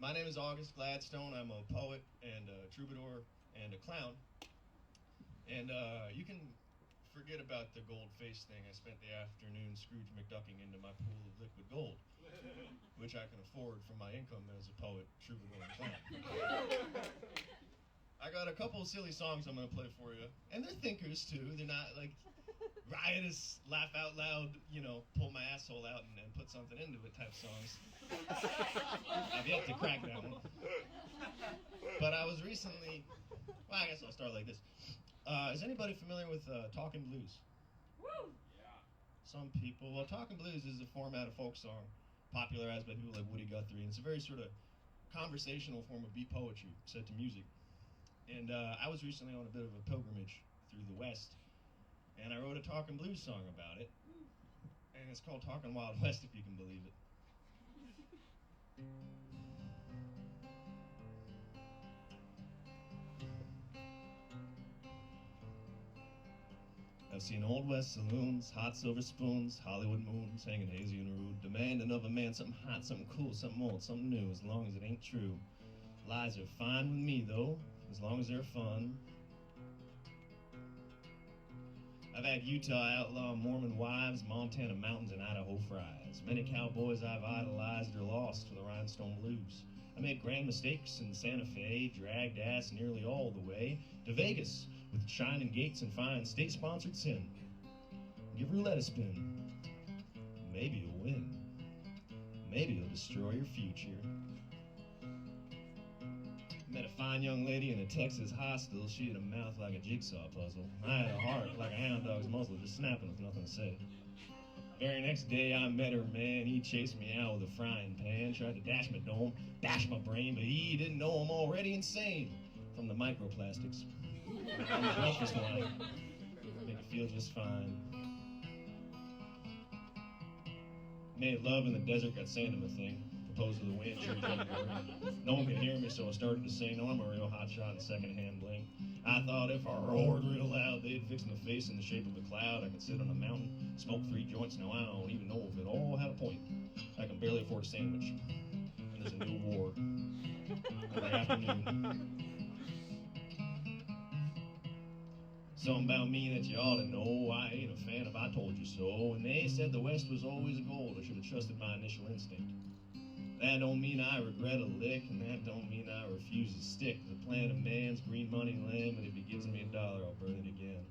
My name is August Gladstone. I'm a poet and a troubadour and a clown. And you can forget about the gold face thing. I spent the afternoon Scrooge McDucking into my pool of liquid gold, which I can afford from my income as a poet, troubadour, and clown. I got a couple of silly songs I'm going to play for you. And they're thinkers, too. They're not like riotous, laugh out loud, pull my asshole out and put something into it type songs. I've yet to crack that one. But I was recently, I guess I'll start like this. Is anybody familiar with Talkin blues? Woo! Yeah. Some people. Well, Talkin blues is a format of folk song popularized by people like Woody Guthrie. And it's a very sort of conversational form of beat poetry set to music. And I was recently on a bit of a pilgrimage through the West, and I wrote a Talkin blues song about it. And it's called Talkin Wild West, if you can believe it. I've seen Old West saloons, hot silver spoons, Hollywood moons, hanging hazy and rude, demanding of a man something hot, something cool, something old, something new, as long as it ain't true. Lies are fine with me, though, as long as they're fun. I've had Utah outlaw Mormon wives, Montana mountains, and Idaho fries. Many cowboys I've idolized are lost for the rhinestone blues. I made grand mistakes in Santa Fe, dragged ass nearly all the way to Vegas with shining gates and fine state-sponsored sin. Give roulette a spin. Maybe you'll win. Maybe you'll destroy your future. Met a fine young lady in a Texas hostel. She had a mouth like a jigsaw puzzle. I had a heart like a hound dog's muzzle, just snapping with nothing to say. Very next day I met her man. He chased me out with a frying pan, tried to dash my dome, bash my brain, but he didn't know I'm already insane from the microplastics. I'm the breakfast wine. Make it feel just fine. Made love in the desert, got sand in my thing. Proposed to the wind, sure didn't. No one could hear me, so I started to sing. No, I'm a real hot shot in secondhand bling. I thought if I roared real loud, they'd fix my face in the shape of a cloud. I could sit on a mountain, smoke 3 joints. Now I don't even know if it all had a point. I can barely afford a sandwich. And there's a new war every afternoon. Something about me that you ought to know. I ain't a fan of I told you so. And they said the West was always gold. I should have trusted my initial instinct. That don't mean I regret a lick, and that don't mean I refuse to stick. The plan of man's green money land, but if he gives me $1, I'll burn it again.